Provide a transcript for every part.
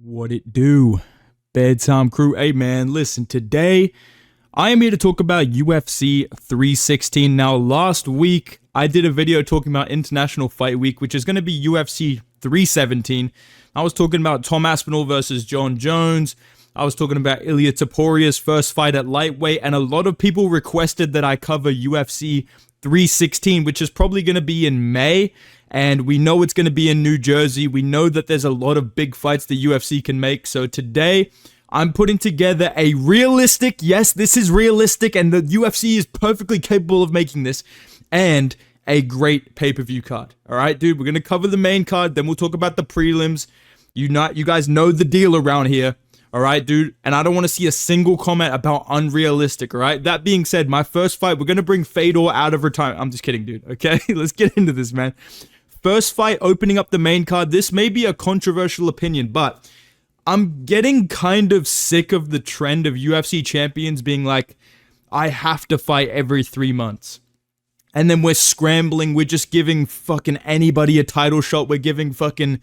What it do? Bedtime crew. Hey man, listen, today I am here to talk about UFC 316. Now, last week I did a video talking about International Fight Week, which is going to be UFC 317. I was talking about Tom Aspinall versus John Jones. I was talking about Ilia Toporia's first fight at lightweight, and a lot of people requested that I cover UFC 316, which is probably going to be in May. And we know it's going to be in New Jersey. We know that there's a lot of big fights the UFC can make. So today, I'm putting together a realistic, yes, this is realistic, and the UFC is perfectly capable of making this, and a great pay-per-view card. All right, dude, we're going to cover the main card, then we'll talk about the prelims. You guys know the deal around here. All right, dude, and I don't want to see a single comment about unrealistic, all right? That being said, my first fight, we're going to bring Fedor out of retirement. I'm just kidding, dude, okay? Let's get into this, man. First fight opening up the main card. This may be a controversial opinion, but I'm getting kind of sick of the trend of UFC champions being like, I have to fight every 3 months. And then we're scrambling. We're just giving fucking anybody a title shot. We're giving fucking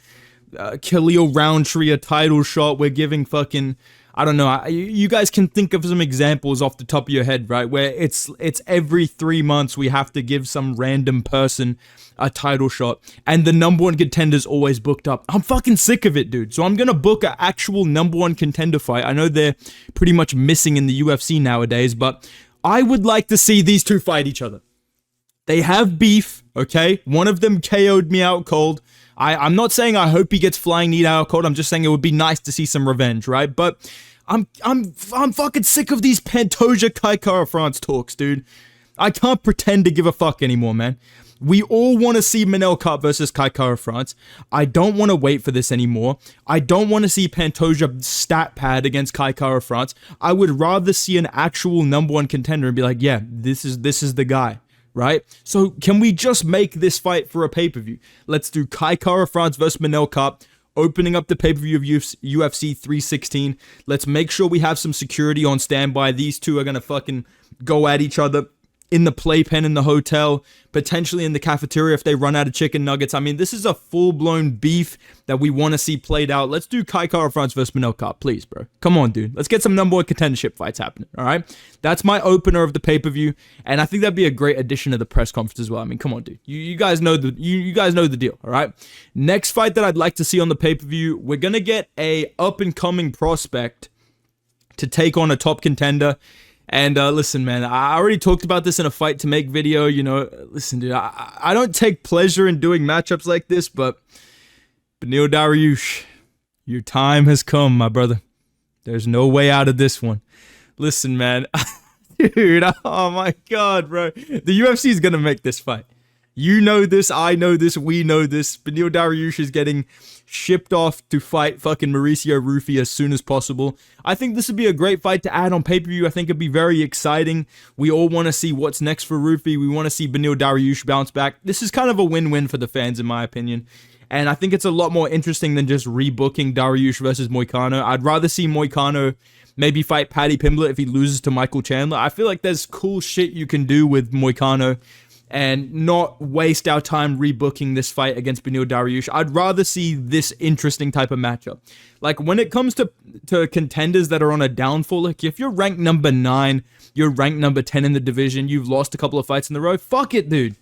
Khalil Roundtree a title shot. We're giving fucking, I don't know. You guys can think of some examples off the top of your head, right? Where it's every 3 months we have to give some random person a title shot, and the number one contender's always booked up. I'm fucking sick of it, dude. So I'm gonna book an actual number one contender fight. I know they're pretty much missing in the UFC nowadays, but I would like to see these two fight each other. They have beef, okay? One of them KO'd me out cold. I'm not saying I hope he gets flying knee out cold. I'm just saying it would be nice to see some revenge, right? But I'm fucking sick of these Pantoja Kai Kara France talks, dude. I can't pretend to give a fuck anymore, man. We all want to see Manel Kape versus Kai Kara France. I don't want to wait for this anymore. I don't want to see Pantoja stat pad against Kai Kara France. I would rather see an actual number one contender and be like, yeah, this is the guy, right? So can we just make this fight for a pay-per-view? Let's do Kai Kara France versus Manel Kape, opening up the pay-per-view of UFC 316. Let's make sure we have some security on standby. These two are going to fucking go at each other in the playpen in the hotel, potentially in the cafeteria if they run out of chicken nuggets. I mean, this is a full-blown beef that we want to see played out. Let's do Kai Kara France versus Manel Kape, please, bro. Come on, dude. Let's get some number one contendership fights happening, all right? That's my opener of the pay-per-view, and I think that'd be a great addition to the press conference as well. I mean, come on, dude. You guys know the you guys know the deal, all right? Next fight that I'd like to see on the pay-per-view, we're gonna get a up-and-coming prospect to take on a top contender. And listen, man, I already talked about this in a fight to make video. You know, listen, dude, I don't take pleasure in doing matchups like this, but Beneil Dariush, your time has come, my brother. There's no way out of this one. Listen, man, dude, oh my God, bro. The UFC is going to make this fight. You know this, I know this, we know this. Beneil Dariush is getting shipped off to fight fucking Mauricio Rufy as soon as possible. I think this would be a great fight to add on pay-per-view. I think it'd be very exciting. We all want to see what's next for Rufy. We want to see Beneil Dariush bounce back. This is kind of a win-win for the fans, in my opinion. And I think it's a lot more interesting than just rebooking Dariush versus Moicano. I'd rather see Moicano maybe fight Paddy Pimblett if he loses to Michael Chandler. I feel like there's cool shit you can do with Moicano and not waste our time rebooking this fight against Beneil Dariush. I'd rather see this interesting type of matchup. Like, when it comes to contenders that are on a downfall, like, if you're ranked number 9, you're ranked number 10 in the division, you've lost a couple of fights in a row, fuck it, dude.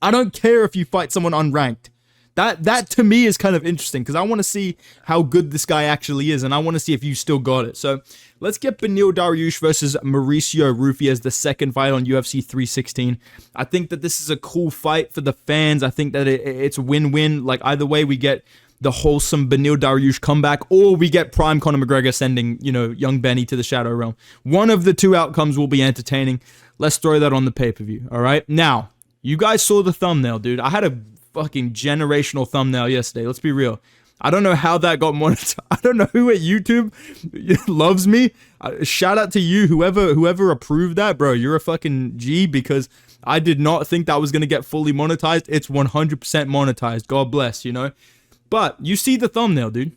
I don't care if you fight someone unranked. That to me is kind of interesting because I want to see how good this guy actually is, and I want to see if you still got it. So let's get Beneil Dariush versus Mauricio Rufy as the second fight on UFC 316. I think that this is a cool fight for the fans. I think that it's win-win. Like, either way, we get the wholesome Beneil Dariush comeback, or we get prime Conor McGregor sending, you know, young Benny to the Shadow Realm. One of the two outcomes will be entertaining. Let's throw that on the pay-per-view, all right? Now, you guys saw the thumbnail, dude. I had a fucking generational thumbnail yesterday. Let's be real. I don't know how that got monetized. I don't know who at YouTube loves me. Shout out to you, whoever approved that, bro. You're a fucking G, because I did not think that was going to get fully monetized. It's 100% monetized. God bless, you know. But you see the thumbnail, dude.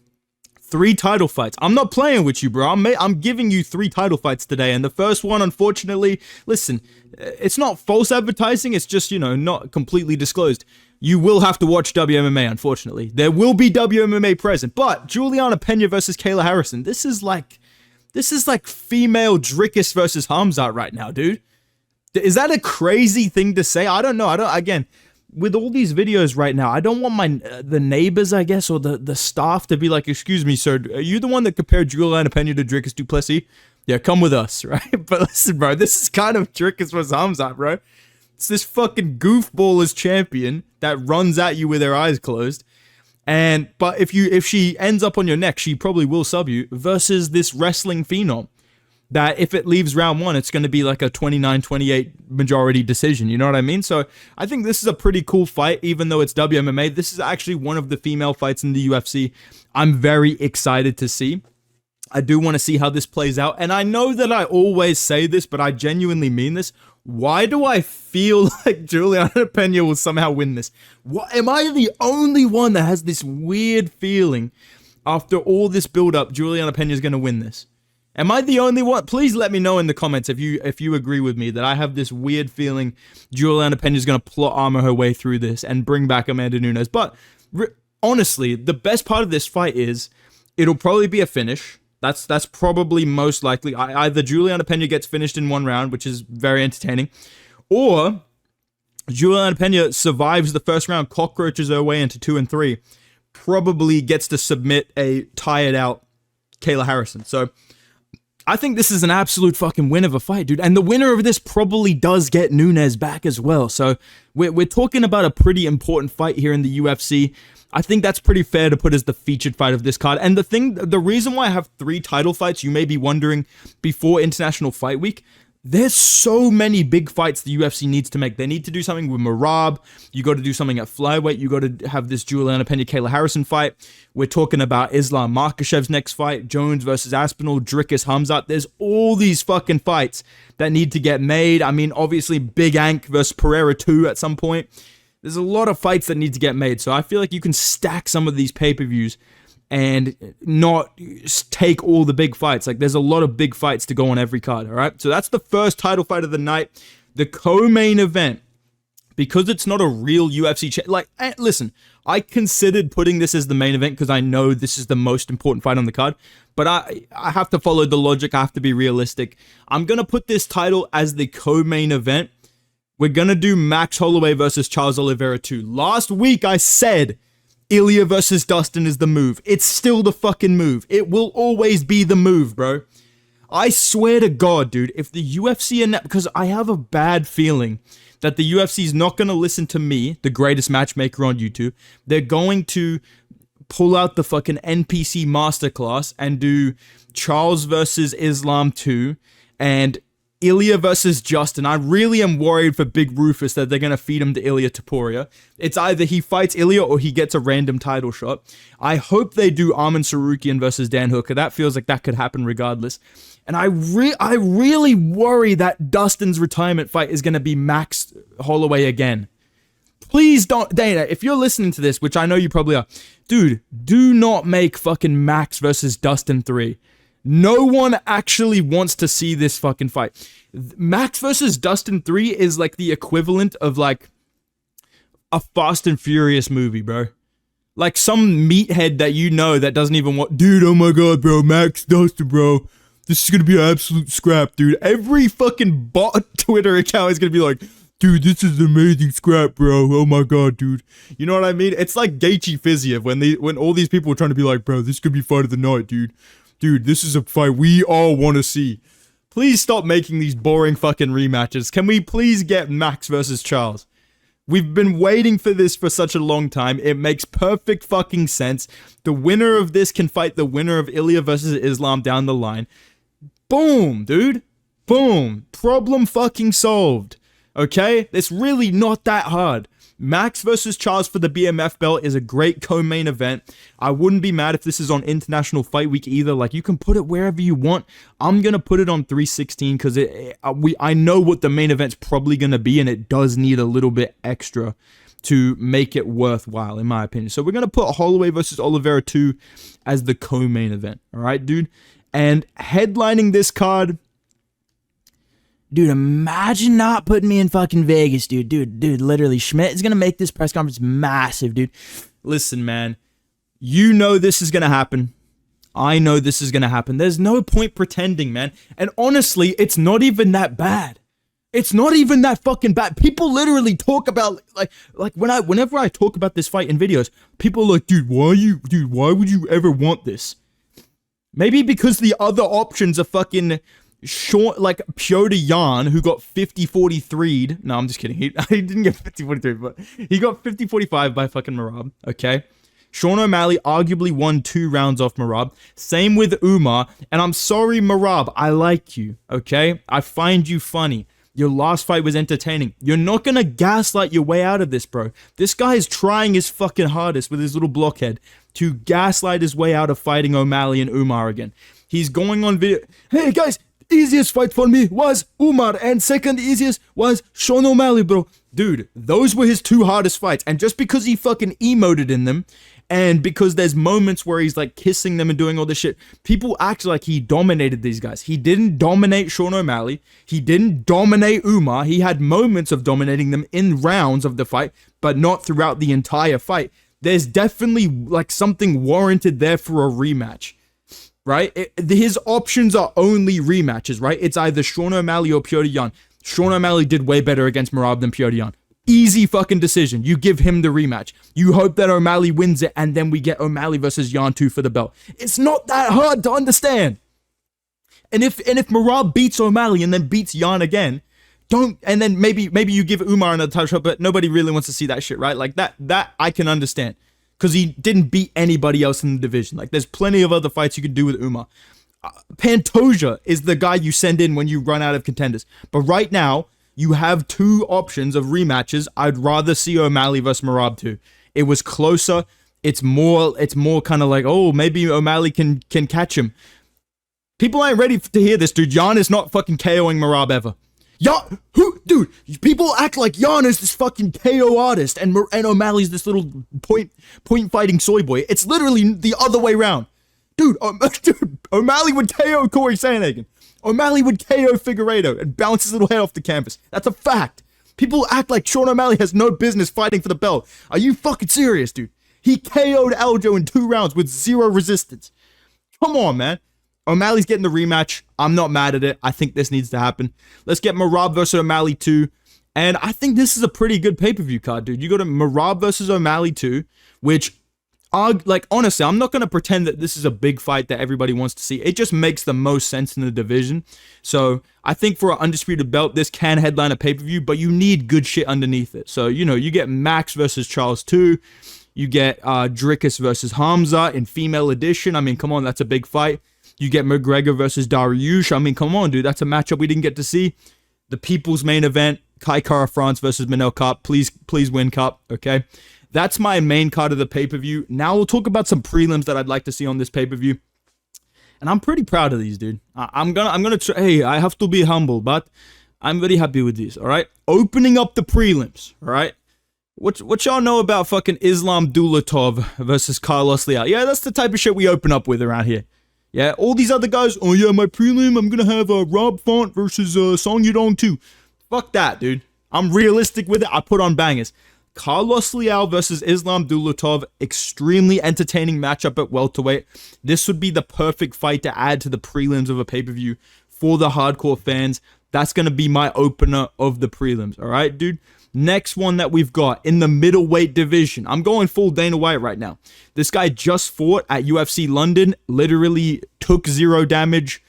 3 title fights. I'm not playing with you, bro. I'm giving you 3 title fights today. And the first one, unfortunately, listen, it's not false advertising. It's just, you know, not completely disclosed. you will have to watch WMMA, unfortunately. There will be WMMA present, but Juliana Pena versus Kayla Harrison, this is like female Drickus versus Hamzat right now, dude. Is that a crazy thing to say? I don't know. Again, with all these videos right now, I don't want the neighbors, I guess, or the staff to be like, excuse me, sir, are you the one that compared Juliana Pena to Drickus du Plessis? Yeah, come with us, right? But listen, bro, this is kind of Drickus versus Hamzat, bro. It's this fucking goofball as champion that runs at you with their eyes closed. But if she ends up on your neck, she probably will sub you, versus this wrestling phenom that if it leaves round one, it's going to be like a 29-28 majority decision. You know what I mean? So I think this is a pretty cool fight, even though it's WMMA. This is actually one of the female fights in the UFC I'm very excited to see. I do want to see how this plays out. And I know that I always say this, but I genuinely mean this. Why do I feel like Juliana Pena will somehow win this? Am I the only one that has this weird feeling after all this build-up, Juliana Pena is going to win this? Am I the only one? Please let me know in the comments if you agree with me that I have this weird feeling Juliana Pena is going to plot armor her way through this and bring back Amanda Nunes. But honestly, the best part of this fight is it'll probably be a finish. That's probably most likely. Either Juliana Pena gets finished in one round, which is very entertaining, or Juliana Pena survives the first round, cockroaches her way into 2 and 3, probably gets to submit a tired out Kayla Harrison. So I think this is an absolute fucking win of a fight, dude. And the winner of this probably does get Nunes back as well. So we're talking about a pretty important fight here in the UFC. I think that's pretty fair to put as the featured fight of this card. And the reason why I have 3 title fights, you may be wondering, before International Fight Week, there's so many big fights the UFC needs to make. They need to do something with Merab. You got to do something at flyweight. You got to have this Juliana Pena Kayla Harrison fight. We're talking about Islam Makhachev's next fight, Jones versus Aspinall, Drickus Hamzat. There's all these fucking fights that need to get made. I mean, obviously, Big Ank versus Pereira 2 at some point. There's a lot of fights that need to get made. So I feel like you can stack some of these pay-per-views and not take all the big fights. Like, there's a lot of big fights to go on every card, all right? So that's the first title fight of the night. The co-main event, because it's not a real UFC... listen, I considered putting this as the main event because I know this is the most important fight on the card, but I have to follow the logic. I have to be realistic. I'm going to put this title as the co-main event. We're going to do Max Holloway versus Charles Oliveira 2. Last week, I said Ilya versus Dustin is the move. It's still the fucking move. It will always be the move, bro. I swear to God, dude, if the UFC... because I have a bad feeling that the UFC is not going to listen to me, the greatest matchmaker on YouTube. They're going to pull out the fucking NPC masterclass and do Charles versus Islam 2 and Ilya versus Justin. I really am worried for Big Rufus that they're going to feed him to Ilya Taporia. It's either he fights Ilya or he gets a random title shot. I hope they do Arman Sarukian versus Dan Hooker. That feels like that could happen regardless. And I really worry that Dustin's retirement fight is going to be Max Holloway again. Please don't, Dana, if you're listening to this, which I know you probably are, dude, do not make fucking Max versus Dustin 3. No one actually wants to see this fucking fight. Max versus Dustin 3 is like the equivalent of like a Fast and Furious movie, bro. Like some meathead that you know that doesn't even want, dude, oh my God, bro, Max Dustin, bro. This is gonna be an absolute scrap, dude. Every fucking bot Twitter account is gonna be like, dude, this is amazing scrap, bro. Oh my God, dude. You know what I mean? It's like Gaethje Fiziev when all these people were trying to be like, bro, this could be fight of the night, dude. Dude, this is a fight we all want to see. Please stop making these boring fucking rematches. Can we please get Max versus Charles? We've been waiting for this for such a long time. It makes perfect fucking sense. The winner of this can fight the winner of Ilya versus Islam down the line. Boom, dude. Boom. Problem fucking solved. Okay? It's really not that hard. Max versus Charles for the BMF belt is a great co-main event. I wouldn't be mad if this is on International Fight Week either. Like, you can put it wherever you want. I'm going to put it on 316 because I know what the main event's probably going to be, and it does need a little bit extra to make it worthwhile, in my opinion. So we're going to put Holloway versus Oliveira 2 as the co-main event. All right, dude? And headlining this card, Dude, imagine not putting me in fucking Vegas, dude. Dude, literally, Schmidt is going to make this press conference massive, dude. Listen, man, you know this is going to happen. I know this is going to happen. There's no point pretending, man. And honestly, it's not even that bad. It's not even that fucking bad. People literally talk about, whenever I talk about this fight in videos, people are like, dude, why would you ever want this? Maybe because the other options are fucking short, like Piotr Jan, who got 50-43'd. No, I'm just kidding. He didn't get 50-43, but he got 50-45 by fucking Merab, okay? Sean O'Malley arguably won 2 rounds off Merab. Same with Umar. And I'm sorry, Merab, I like you, okay? I find you funny. Your last fight was entertaining. You're not gonna gaslight your way out of this, bro. This guy is trying his fucking hardest with his little blockhead to gaslight his way out of fighting O'Malley and Umar again. He's going on video. Hey, guys, easiest fight for me was Umar, and second easiest was Sean O'Malley, bro. Dude, those were his 2 hardest fights. And just because he fucking emoted in them, and because there's moments where he's like kissing them and doing all this shit, people act like he dominated these guys. He didn't dominate Sean O'Malley. He didn't dominate Umar. He had moments of dominating them in rounds of the fight, but not throughout the entire fight. There's definitely like something warranted there for a rematch, right? His options are only rematches, right? It's either Sean O'Malley or Piotr Jan. Sean O'Malley did way better against Merab than Piotr Jan. Easy fucking decision. You give him the rematch. You hope that O'Malley wins it, and then we get O'Malley versus Jan 2 for the belt. It's not that hard to understand. And if Merab beats O'Malley and then beats Jan again, and then maybe you give Umar another title shot, but nobody really wants to see that shit, right? Like that I can understand. Because he didn't beat anybody else in the division. Like, there's plenty of other fights you could do with Umar. Pantoja is the guy you send in when you run out of contenders. But right now, you have 2 options of rematches. I'd rather see O'Malley versus Merab 2. It was closer. It's more kind of like, oh, maybe O'Malley can catch him. People ain't ready to hear this, dude. Jan is not fucking KOing Merab ever. Dude, people act like Jan is this fucking KO artist and O'Malley's this little point fighting soy boy. It's literally the other way around. Dude, O'Malley would KO Corey Sandhagen. O'Malley would KO Figueiredo and bounce his little head off the canvas. That's a fact. People act like Sean O'Malley has no business fighting for the belt. Are you fucking serious, dude? He KO'd Aljo in 2 rounds with 0 resistance. Come on, man. O'Malley's getting the rematch. I'm not mad at it. I think this needs to happen. Let's get Merab versus O'Malley 2. And I think this is a pretty good pay-per-view card, dude. You go to Merab versus O'Malley 2, which, honestly, I'm not going to pretend that this is a big fight that everybody wants to see. It just makes the most sense in the division. So I think for an undisputed belt, this can headline a pay-per-view, but you need good shit underneath it. So, you get Max versus Charles 2. You get Dricus versus Hamza in female edition. I mean, come on, that's a big fight. You get McGregor versus Dariush. I mean, come on, dude. That's a matchup we didn't get to see. The people's main event, Kai Kara France versus Manel Kape. Please win Kape, okay? That's my main card of the pay-per-view. Now we'll talk about some prelims that I'd like to see on this pay-per-view. And I'm pretty proud of these, dude. I'm gonna try. Hey, I have to be humble, but I'm very happy with these, all right? Opening up the prelims, all right? What y'all know about fucking Islam Dulatov versus Carlos Leal? Yeah, that's the type of shit we open up with around here. Yeah, all these other guys, oh yeah, my prelim, I'm gonna have Rob Font versus Song Yudong 2. Fuck that, dude. I'm realistic with it. I put on bangers. Carlos Leal versus Islam Dulatov, extremely entertaining matchup at welterweight. This would be the perfect fight to add to the prelims of a pay-per-view for the hardcore fans. That's gonna be my opener of the prelims, all right, dude? Next one that we've got in the middleweight division. I'm going full Dana White right now. This guy just fought at UFC London, literally took 0 damage,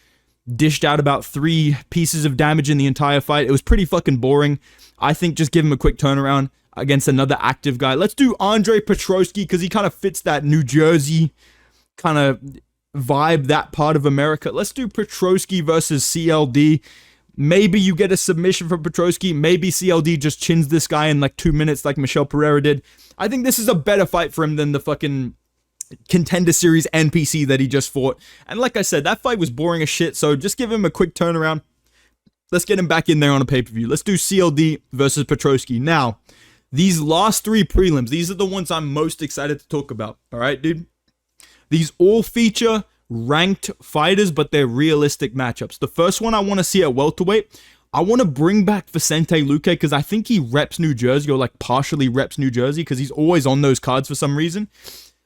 dished out about 3 pieces of damage in the entire fight. It was pretty fucking boring. I think just give him a quick turnaround against another active guy. Let's do Andre Petroski because he kind of fits that New Jersey kind of vibe, that part of America. Let's do Petroski versus CLD. Maybe you get a submission from Petroski. Maybe CLD just chins this guy in like 2 minutes like Michel Pereira did. I think this is a better fight for him than the fucking Contender Series NPC that he just fought. And like I said, that fight was boring as shit, so just give him a quick turnaround. Let's get him back in there on a pay-per-view. Let's do CLD versus Petroski. Now, these last 3 prelims, these are the ones I'm most excited to talk about. All right, dude? These all feature ranked fighters, but they're realistic matchups. The first one I want to see at welterweight, I want to bring back Vicente Luque because I think he reps New Jersey, or like partially reps New Jersey, because he's always on those cards for some reason.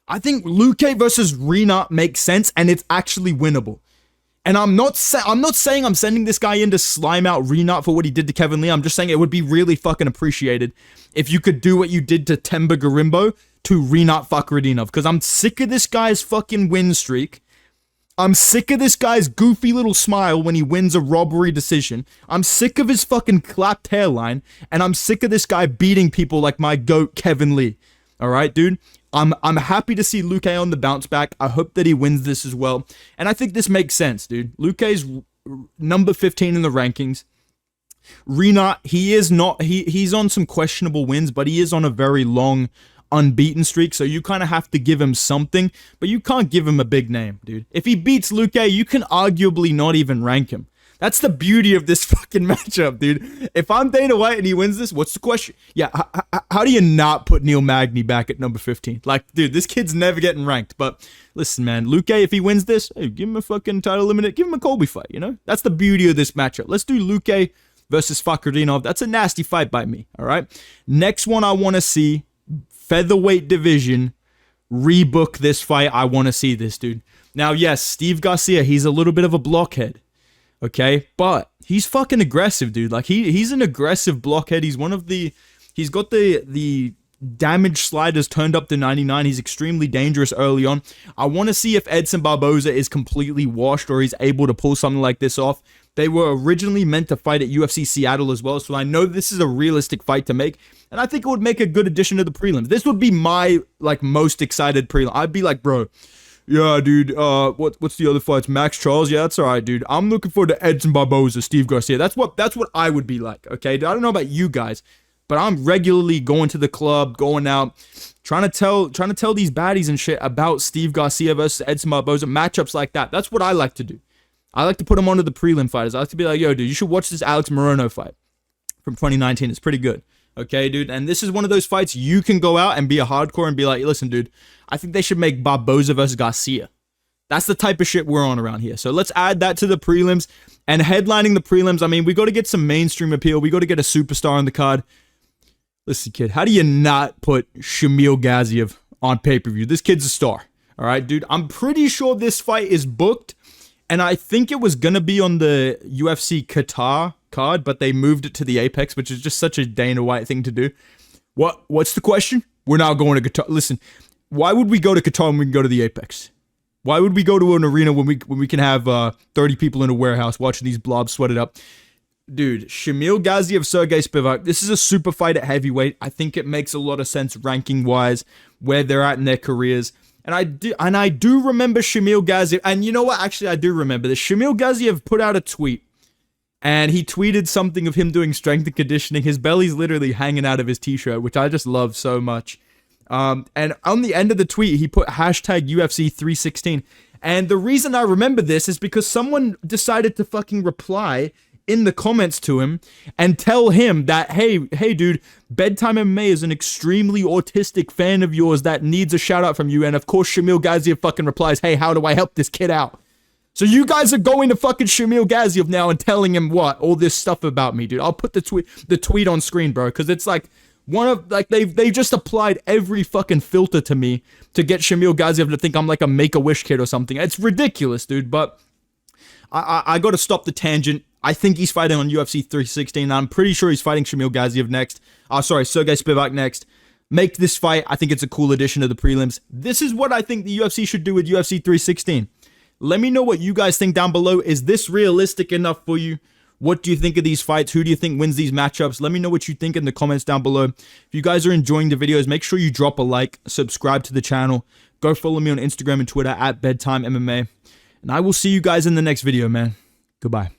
I think Luque versus Renat makes sense, and it's actually winnable. And I'm not saying I'm sending this guy in to slime out Renat for what he did to Kevin Lee. I'm just saying it would be really fucking appreciated if you could do what you did to Temba Garimbo to Renat Fakhretdinov, because I'm sick of this guy's fucking win streak. I'm sick of this guy's goofy little smile when he wins a robbery decision. I'm sick of his fucking clapped hairline, and I'm sick of this guy beating people like my GOAT Kevin Lee. All right, dude? I'm happy to see Luque on the bounce back. I hope that he wins this as well. And I think this makes sense, dude. Luque's number 15 in the rankings. Renat, he's on some questionable wins, but he is on a very long unbeaten streak, so you kind of have to give him something, but you can't give him a big name, dude. If he beats Luque, you can arguably not even rank him. That's the beauty of this fucking matchup, dude. If I'm Dana White and he wins this, what's the question? Yeah, how do you not put Neil Magny back at number 15? Like, dude, this kid's never getting ranked. But listen, man, Luque, if he wins this, hey, give him a fucking title eliminate, give him a Colby fight, you know? That's the beauty of this matchup. Let's do Luque versus Fakhretdinov. That's a nasty fight by me, all right? Next one I want to see, featherweight division, rebook this fight. I want to see this, dude. Now, yes, Steve Garcia, he's a little bit of a blockhead. Okay, but he's fucking aggressive, dude. Like he's an aggressive blockhead. He's got the damage sliders turned up to 99. He's extremely dangerous early on. I want to see if Edson Barboza is completely washed or he's able to pull something like this off. They were originally meant to fight at UFC Seattle as well, so I know this is a realistic fight to make, and I think it would make a good addition to the prelims. This would be my most excited prelim. I'd be like, bro, yeah, dude, what's the other fights? Max Charles? Yeah, that's all right, dude. I'm looking forward to Edson Barboza, Steve Garcia. That's what I would be like, okay? I don't know about you guys, but I'm regularly going to the club, going out, trying to tell these baddies and shit about Steve Garcia versus Edson Barboza, matchups like that. That's what I like to do. I like to put them onto the prelim fighters. I like to be like, yo, dude, you should watch this Alex Morono fight from 2019. It's pretty good. Okay, dude, and this is one of those fights you can go out and be a hardcore and be like, listen, dude, I think they should make Barboza versus Garcia. That's the type of shit we're on around here. So let's add that to the prelims. And headlining the prelims, I mean, we got to get some mainstream appeal. We got to get a superstar on the card. Listen, kid, how do you not put Shamil Gaziev on pay-per-view? This kid's a star. All right, dude, I'm pretty sure this fight is booked. And I think it was going to be on the UFC Qatar card, but they moved it to the Apex, which is just such a Dana White thing to do. What's the question? We're now going to Qatar. Listen, why would we go to Qatar when we can go to the Apex? Why would we go to an arena when we can have 30 people in a warehouse watching these blobs sweat it up? Dude, Shamil Gaziev, Sergey Spivak, this is a super fight at heavyweight. I think it makes a lot of sense ranking-wise, where they're at in their careers. And I do remember Shamil Gaziev, and you know what? Actually, I do remember this. Shamil Gaziev put out a tweet, and he tweeted something of him doing strength and conditioning. His belly's literally hanging out of his t-shirt, which I just love so much. And on the end of the tweet, he put hashtag UFC 316. And the reason I remember this is because someone decided to fucking reply in the comments to him and tell him that, hey, dude, Bedtime MMA is an extremely autistic fan of yours that needs a shout out from you. And of course, Shamil Gaziev fucking replies, hey, how do I help this kid out? So you guys are going to fucking Shamil Gaziev now and telling him what? All this stuff about me, dude. I'll put the tweet on screen, bro, because it's like they've just applied every fucking filter to me to get Shamil Gaziev to think I'm like a Make-A-Wish kid or something. It's ridiculous, dude, but I got to stop the tangent. I think he's fighting on UFC 316. I'm pretty sure he's fighting Shamil Gaziev next. Sergey Spivak next. Make this fight. I think it's a cool addition to the prelims. This is what I think the UFC should do with UFC 316. Let me know what you guys think down below. Is this realistic enough for you? What do you think of these fights? Who do you think wins these matchups? Let me know what you think in the comments down below. If you guys are enjoying the videos, make sure you drop a like, subscribe to the channel. Go follow me on Instagram and Twitter at Bedtime MMA. And I will see you guys in the next video, man. Goodbye.